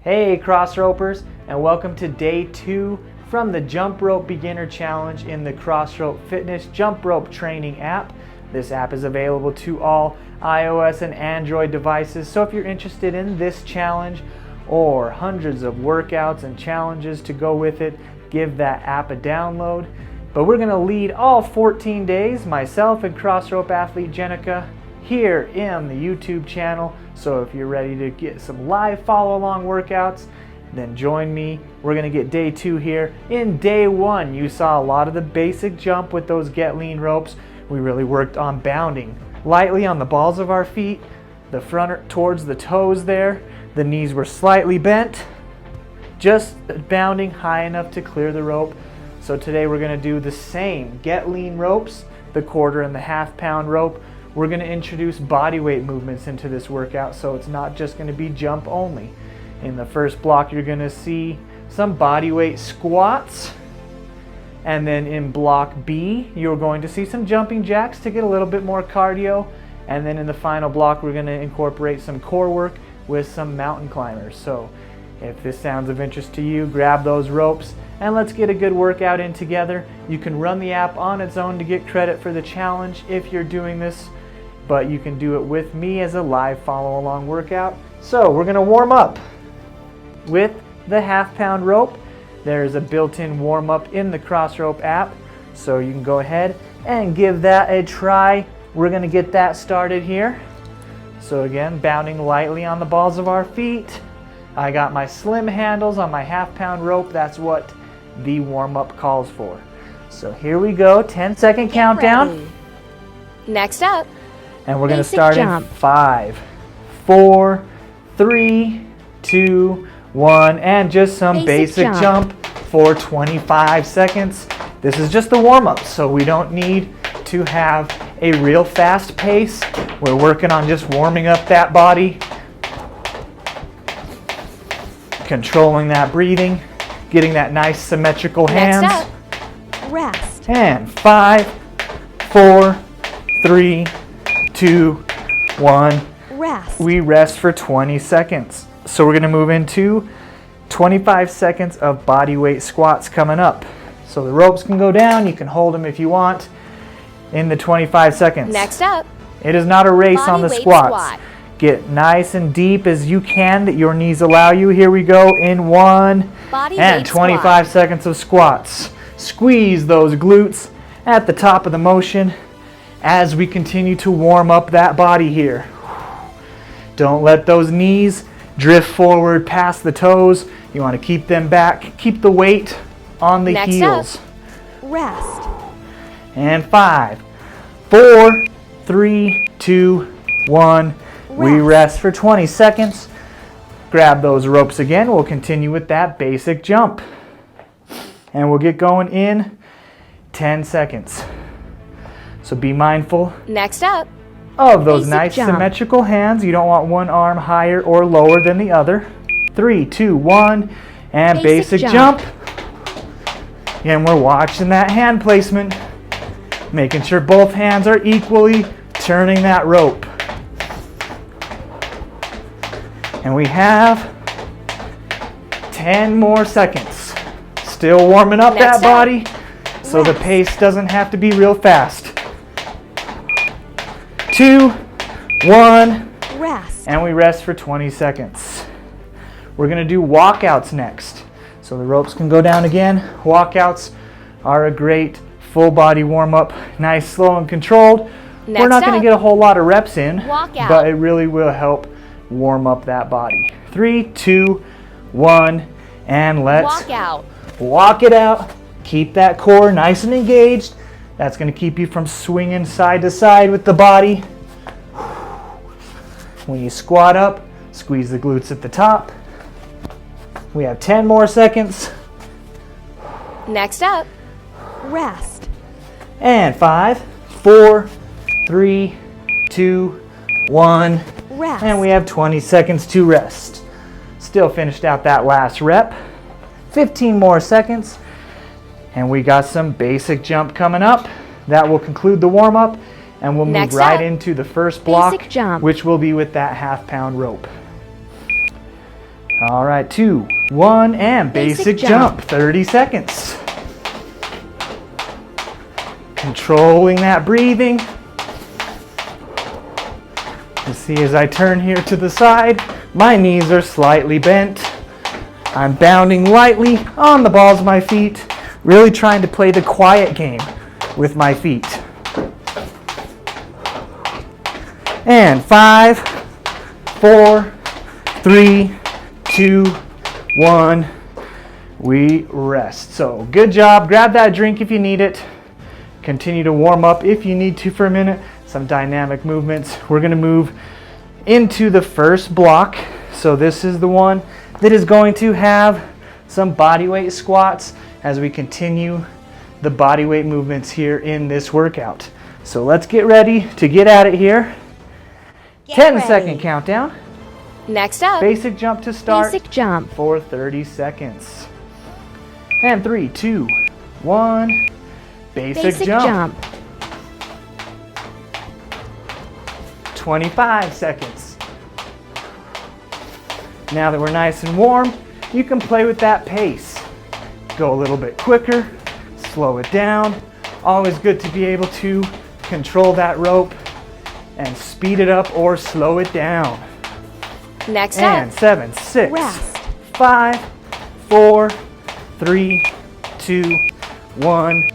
Hey Crossropers, and welcome to day 2 from the Jump Rope Beginner Challenge in the Crossrope Fitness Jump Rope Training app. This app is available to all iOS and Android devices, so if you're interested in this challenge or hundreds of workouts and challenges to go with it, give that app a download. But we're going to lead all 14 days, myself and Crossrope athlete Jenica, here in the YouTube channel. So if you're ready to get some live follow-along workouts, then join me. We're going to get day 2 here. In day 1, you saw a lot of the basic jump with those Get Lean ropes. We really worked on bounding lightly on the balls of our feet, the front towards the toes there. The knees were slightly bent, just bounding high enough to clear the rope. So today we're going to do the same. Get Lean ropes, the quarter and the half-pound rope. We're going to introduce body weight movements into this workout, so it's not just going to be jump only. In the first block, you're going to see some bodyweight squats. And then in block B, you're going to see some jumping jacks to get a little bit more cardio. And then in the final block, we're going to incorporate some core work with some mountain climbers. So if this sounds of interest to you, grab those ropes and let's get a good workout in together. You can run the app on its own to get credit for the challenge if you're doing this, but you can do it with me as a live follow-along workout. So we're going to warm up with the half-pound rope. There's a built-in warm-up in the Crossrope app, so you can go ahead and give that a try. We're going to get that started here. So again, bounding lightly on the balls of our feet. I got my slim handles on my half-pound rope. That's what the warm-up calls for. So here we go, 10-second countdown. Ready. Next up, and we're going to start in 5, 4, 3, 2, 1, and just some basic jump for 25 seconds. This is just the warm-up, so we don't need to have a real fast pace. We're working on just warming up that body, controlling that breathing, getting that nice symmetrical hands. Next up, rest. And 5, 4, 3, 2, 1. Rest. We rest for 20 seconds. So we're going to move into 25 seconds of bodyweight squats coming up. So the ropes can go down. You can hold them if you want in the 25 seconds. Next up, it is not a race on the bodyweight squats. squat. Get nice and deep as you can that your knees allow you. Here we go in 1 and 25 seconds of squats. Squeeze those glutes at the top of the motion as we continue to warm up that body here. Don't let those knees drift forward past the toes. You want to keep them back. Keep the weight on the heels. Up, rest. And 5, 4, 3, 2, 1. We rest for 20 seconds. Grab those ropes again. We'll continue with that basic jump. And we'll get going in 10 seconds. So be mindful. Next up, of those nice symmetrical hands. You don't want one arm higher or lower than the other. 3, 2, 1, and basic jump. And we're watching that hand placement, making sure both hands are equally turning that rope. And we have 10 more seconds. Still warming up that body, so the pace doesn't have to be real fast. 2, 1, rest. And we rest for 20 seconds. We're going to do walkouts next. So the ropes can go down again. Walkouts are a great full body warm up. Nice, slow, and controlled. We're not going to get a whole lot of reps in, but it really will help warm up that body. 3, 2, 1, and let's walk it out. Keep that core nice and engaged. That's going to keep you from swinging side to side with the body. When you squat up, squeeze the glutes at the top. We have 10 more seconds. Next up, rest. And 5, 4, 3, 2, 1. Rest. And we have 20 seconds to rest. Still finished out that last rep. 15 more seconds. And we got some basic jump coming up. That will conclude the warm-up, and we'll move right into the first block, which will be with that half-pound rope. All right, 2, 1, and basic jump. 30 seconds. Controlling that breathing. You see, as I turn here to the side, my knees are slightly bent. I'm bounding lightly on the balls of my feet, really trying to play the quiet game with my feet. And 5, 4, 3, 2, 1. We rest. So good job. Grab that drink if you need it. Continue to warm up if you need to for a minute. Some dynamic movements. We're going to move into the first block. So this is the one that is going to have some bodyweight squats as we continue the bodyweight movements here in this workout. So let's get ready to get at it here. 10-second countdown. Next up, Basic jump to start. basic jump. For 30 seconds. And 3, 2, 1. Basic jump. 25 seconds. Now that we're nice and warm, you can play with that pace. Go a little bit quicker, slow it down. Always good to be able to control that rope and speed it up or slow it down. Next And up, 7, 6, rest. 5, 4, 3, 2, 1.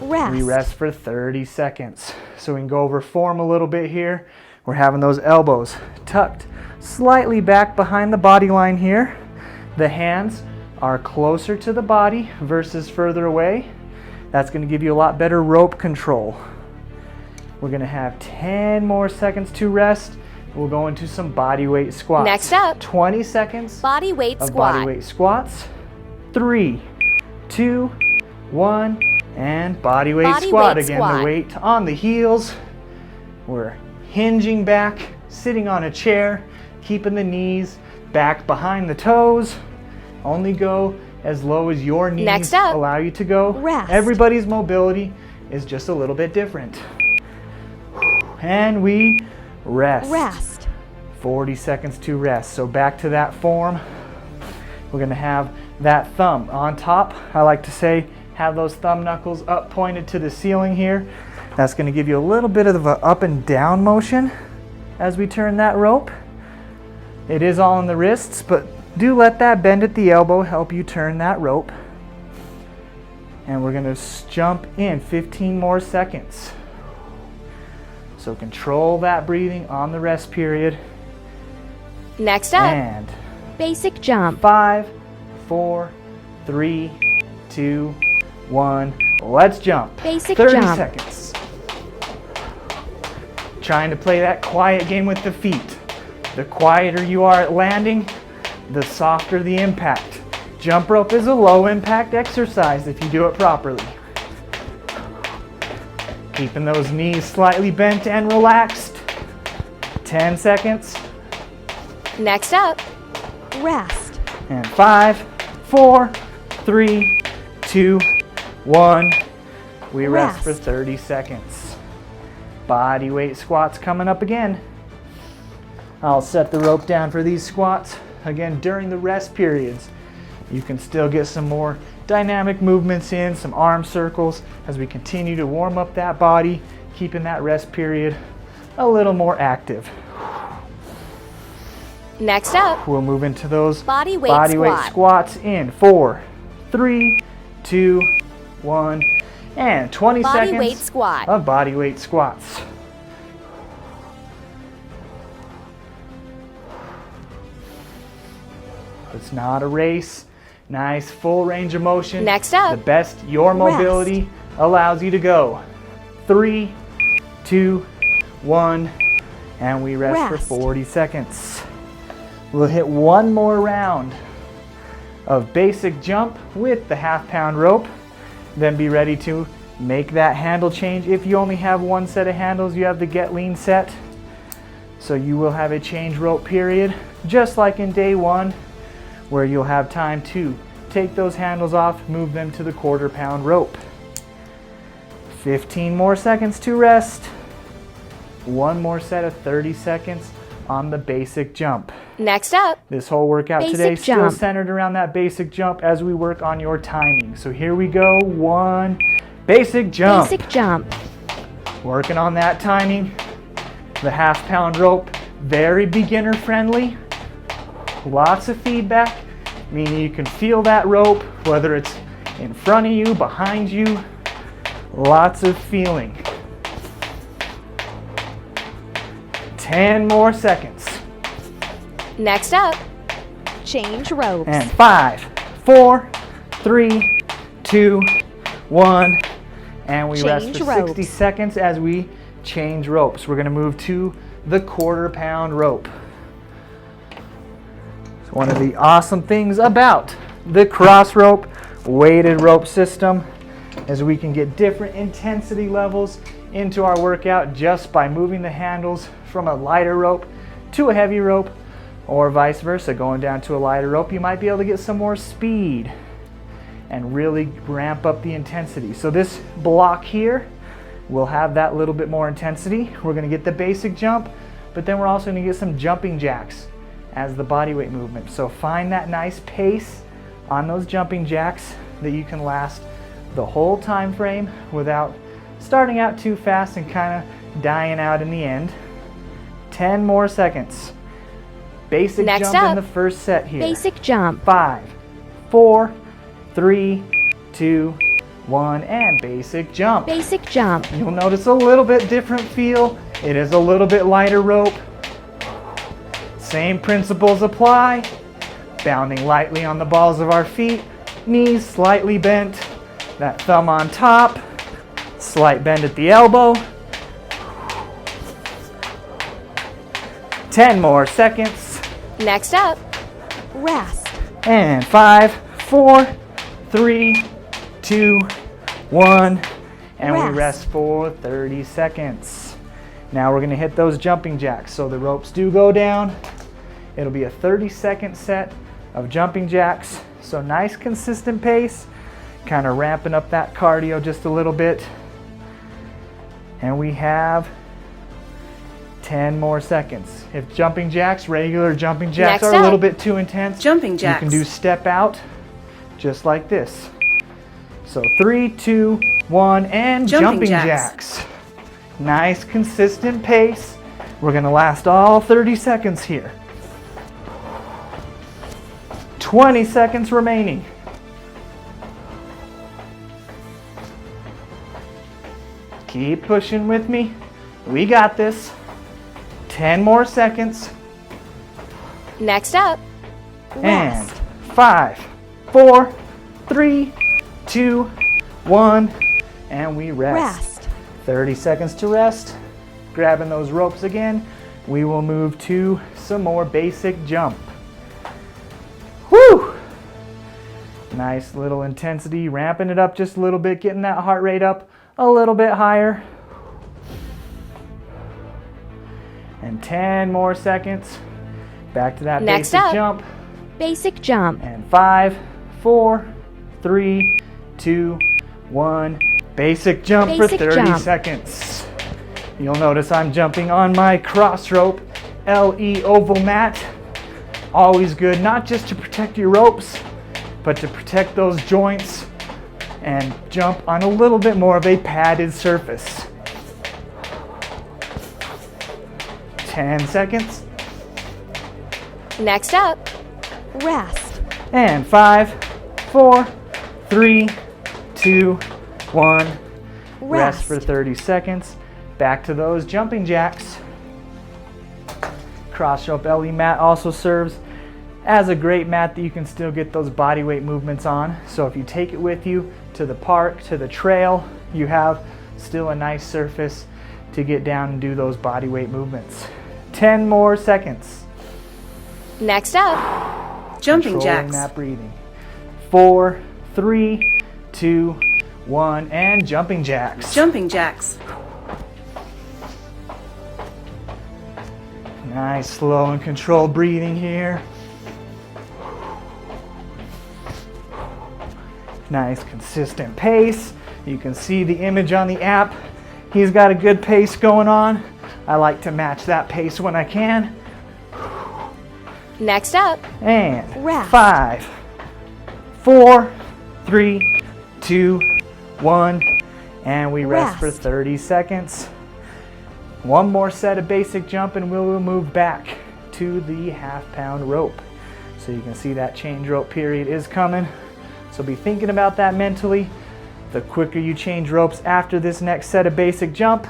Rest. We rest for 30 seconds. So we can go over form a little bit here. We're having those elbows tucked slightly back behind the body line here. The hands are closer to the body versus further away. That's going to give you a lot better rope control. We're going to have 10 more seconds to rest. We'll go into some bodyweight squats. Next up, 20 seconds bodyweight of squat. bodyweight squats. 3, 2, 1, and bodyweight squat. Again, the weight on the heels. We're hinging back, sitting on a chair, keeping the knees back behind the toes. Only go as low as your knees Next up, allow you to go. rest. Everybody's mobility is just a little bit different. And we rest. Rest. 40 seconds to rest. So back to that form. We're going to have that thumb on top. I like to say have those thumb knuckles up pointed to the ceiling here. That's going to give you a little bit of an up and down motion as we turn that rope. It is all in the wrists, but do let that bend at the elbow help you turn that rope. And we're going to jump in 15 more seconds. So control that breathing on the rest period. Next up, And basic jump. 5, 4, 3, 2, 1. Let's jump. Basic 30 jump. seconds. Trying to play that quiet game with the feet. The quieter you are at landing, the softer the impact. Jump rope is a low impact exercise if you do it properly. Keeping those knees slightly bent and relaxed. 10 seconds. Next up, rest. And 5, 4, 3, 2, 1. We rest for 30 seconds. Body weight squats coming up again. I'll set the rope down for these squats. Again, during the rest periods, you can still get some more dynamic movements in, some arm circles as we continue to warm up that body, keeping that rest period a little more active. Next up, We'll move into those bodyweight squats in 4, 3, 2, 1, and 20 bodyweight seconds squat. of bodyweight squats. It's not a race. Nice full range of motion. Next up, the best your mobility allows you to go. 3, 2, 1, and we rest for 40 seconds. We'll hit one more round of basic jump with the half-pound rope. Then be ready to make that handle change. If you only have one set of handles, you have the Get Lean set. So you will have a change rope period, just like in day one, where you'll have time to take those handles off, move them to the quarter-pound rope. 15 more seconds to rest. One more set of 30 seconds on the basic jump. Next up, This whole workout basic today is still jump. centered around that basic jump as we work on your timing. So here we go. 1, basic jump. basic jump, Working on that timing. The half-pound rope, very beginner friendly. Lots of feedback, meaning you can feel that rope, whether it's in front of you, behind you. Lots of feeling. 10 more seconds. next up, change ropes, And 5, 4, 3, 2, 1. And we rest Change for ropes. 60 seconds as we change ropes. We're going to move to the quarter-pound rope. It's one of the awesome things about the Crossrope weighted rope system is we can get different intensity levels into our workout just by moving the handles from a lighter rope to a heavy rope, or vice versa. Going down to a lighter rope, you might be able to get some more speed and really ramp up the intensity. So this block here will have that little bit more intensity. We're going to get the basic jump, but then we're also going to get some jumping jacks as the body weight movement. So find that nice pace on those jumping jacks that you can last the whole time frame without starting out too fast and kind of dying out in the end. 10 more seconds. Basic Next jump in up, the first set here. basic jump, 5, 4, 3, 2, 1, and basic jump. basic jump, You'll notice a little bit different feel. It is a little bit lighter rope. Same principles apply. Bounding lightly on the balls of our feet, knees slightly bent, that thumb on top, slight bend at the elbow. 10 more seconds. next up, rest, And 5, 4, 3, 2, 1. And we Rest. rest for 30 seconds. Now we're going to hit those jumping jacks. So the ropes do go down. It'll be a 30-second set of jumping jacks. So nice consistent pace. Kind of ramping up that cardio just a little bit. And we have 10 more seconds. If jumping jacks, regular jumping jacks Next are a little up, bit too intense, jumping jacks. you can do step out just like this. So 3, 2, 1, and jumping jacks. Nice consistent pace. We're going to last all 30 seconds here. 20 seconds remaining. Keep pushing with me. We got this. 10 more seconds. next up, And rest, 5, 4, 3, 2, 1, and we rest. 30 seconds to rest. Grabbing those ropes again. We will move to some more basic jump. Whew! Nice little intensity, ramping it up just a little bit, getting that heart rate up a little bit higher. And 10 more seconds. Back to that Next basic up. jump. basic jump, And 5, 4, 3, 2, 1. Basic jump for Basic 30 jump. seconds. You'll notice I'm jumping on my Crossrope LE oval mat. Always good, not just to protect your ropes, but to protect those joints and jump on a little bit more of a padded surface. 10 seconds. next up, rest, And 5, 4, 3, 2, 1. Rest for 30 seconds. Back to those jumping jacks. Crossrope LE mat also serves as a great mat that you can still get those body weight movements on. So if you take it with you to the park, to the trail, you have still a nice surface to get down and do those body weight movements. 10 more seconds. next up, Jumping Controlling jacks. that breathing. 4, 3, 2, 1, and jumping jacks. Jumping jacks. Nice, slow and controlled breathing here. Nice, consistent pace. You can see the image on the app. He's got a good pace going on. I like to match that pace when I can. Next up, And rest. 5, 4, 3, 2, 1. And we rest for Rest. 30 seconds. One more set of basic jump and we will move back to the half-pound rope. So you can see that change rope period is coming. So be thinking about that mentally. The quicker you change ropes after this next set of basic jump,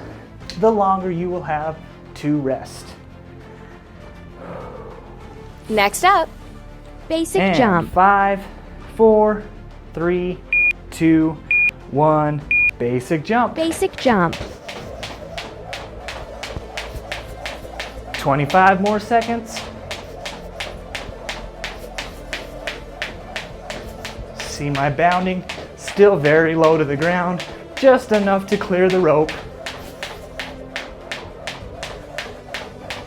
the longer you will have to rest. Next up, basic And jump. 5, 4, 3, 2, 1. Basic jump. Basic jump. 25 more seconds. See my bounding? Still very low to the ground, just enough to clear the rope.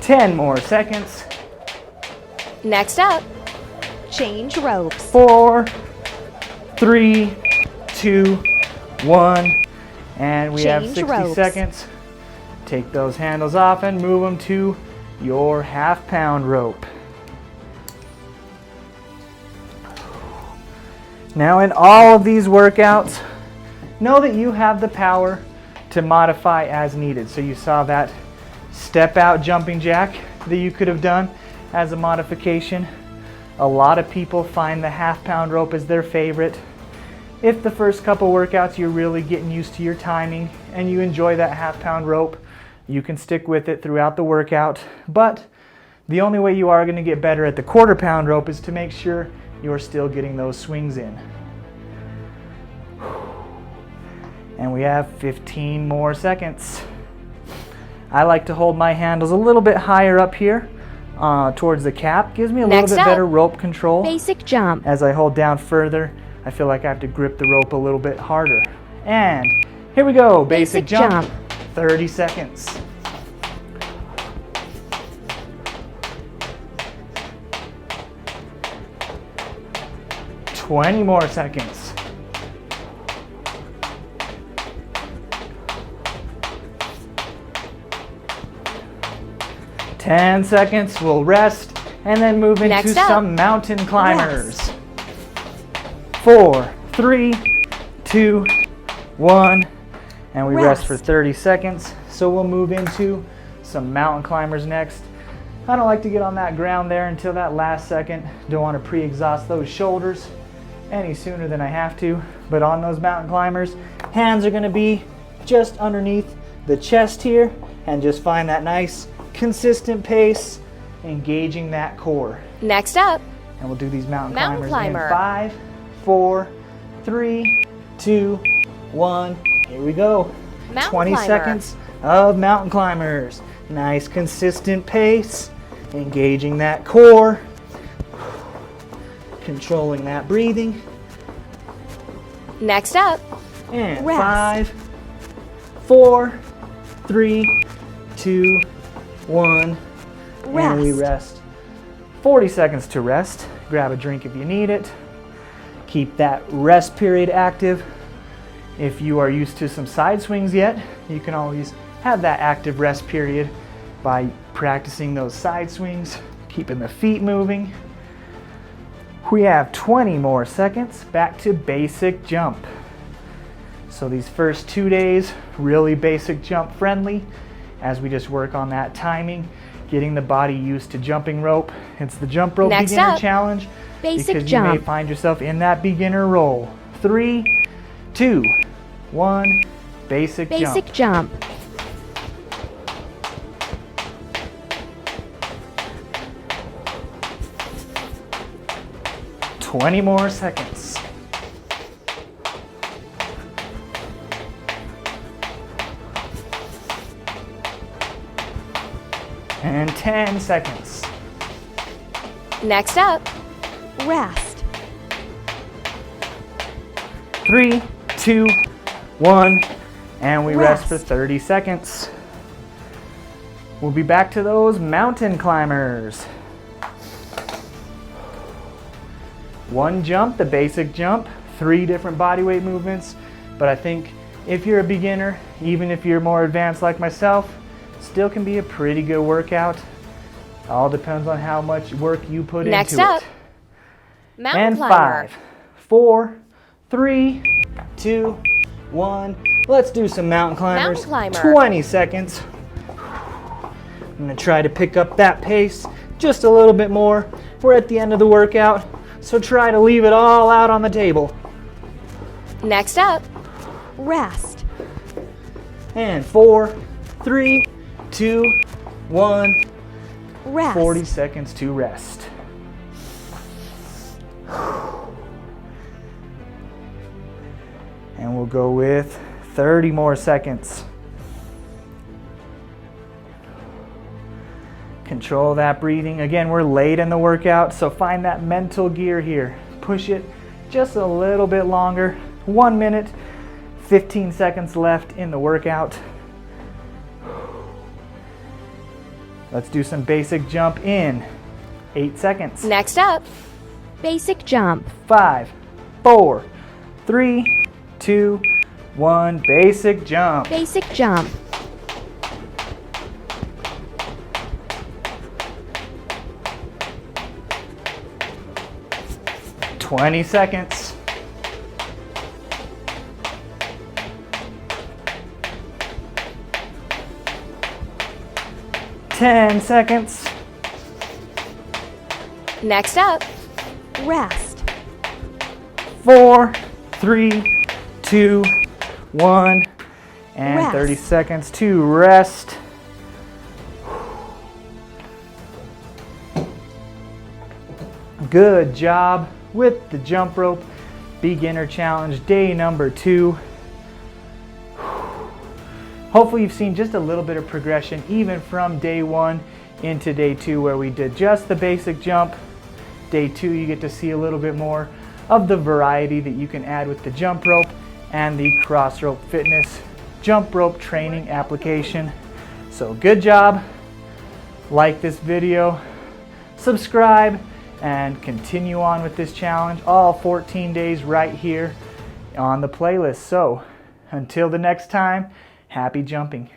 10 more seconds. Next up, change ropes. 4, 3, 2, 1. And we have Change 60 ropes. seconds. Take those handles off and move them to your half-pound rope. Now in all of these workouts, know that you have the power to modify as needed. So you saw that step out jumping jack that you could have done as a modification. A lot of people find the half-pound rope as their favorite. If the first couple workouts you're really getting used to your timing and you enjoy that half-pound rope, you can stick with it throughout the workout. But the only way you are going to get better at the quarter-pound rope is to make sure you're still getting those swings in. And we have 15 more seconds. I like to hold my handles a little bit higher up here towards the cap. Gives me a Next little bit up, better rope control. Basic jump. As I hold down further, I feel like I have to grip the rope a little bit harder. And here we go, basic jump. 30 seconds. $20 more seconds. $10 seconds. We'll rest and then move into Next up, some mountain climbers. 4, 3, 2, 1. And we rest for 30 seconds. So we'll move into some mountain climbers next. I don't like to get on that ground there until that last second. Don't want to pre-exhaust those shoulders any sooner than I have to. But on those mountain climbers, hands are going to be just underneath the chest here, and just find that nice consistent pace, engaging that core. Next up, And we'll do these mountain Mountain climbers climber. in 5, 4, 3, 2, 1. Here we go. Mountain 20 climber. seconds of mountain climbers. Nice consistent pace, engaging that core, controlling that breathing. Next up, And Rest. 5, 4, 3, 2, 1. And we rest. 40 seconds to rest. Grab a drink if you need it. Keep that rest period active. If you are used to some side swings yet, you can always have that active rest period by practicing those side swings, keeping the feet moving. We have 20 more seconds. Back to basic jump. So these first 2 days, really basic jump friendly as we just work on that timing, getting the body used to jumping rope. It's the jump rope Next beginner up, challenge basic because jump. you may find yourself in that beginner roll. 3, 2, 1, basic jump. Basic jump. Twenty more seconds. And 10 seconds. Next up, rest. 3, 2, 1, and we rest Rest. for 30 seconds. We'll be back to those mountain climbers. One jump, the basic jump, 3 different body weight movements, but I think if you're a beginner, even if you're more advanced like myself, still can be a pretty good workout. All depends on how much work you put Next into up, it. mountain And climber. 5, 4, 3, 2, 1. Let's do some mountain climbers. Mountain climber. 20 seconds. I'm gonna try to pick up that pace just a little bit more. We're at the end of the workout, so try to leave it all out on the table. Next up, rest. And 4, 3, 2, 1. Rest. 40 seconds to rest. And we'll go with 30 more seconds. Control that breathing. Again, we're late in the workout, so find that mental gear here. Push it just a little bit longer. 1 minute, 15 seconds left in the workout. Let's do some basic jump in 8 seconds. Next up, basic jump. 5, 4, 3, 2, 1. Basic jump. Basic jump. "20 seconds. "10 seconds. Next up, rest. 4, 3, 2, 1. And Rest. 30 seconds to rest. Good job with the jump rope beginner challenge, day number 2. Hopefully you've seen just a little bit of progression even from day 1 into day 2, where we did just the basic jump. Day 2, you get to see a little bit more of the variety that you can add with the jump rope and the Crossrope Fitness jump rope training application. So good job. Like this video, subscribe, and continue on with this challenge, all 14 days right here on the playlist. So until the next time, happy jumping.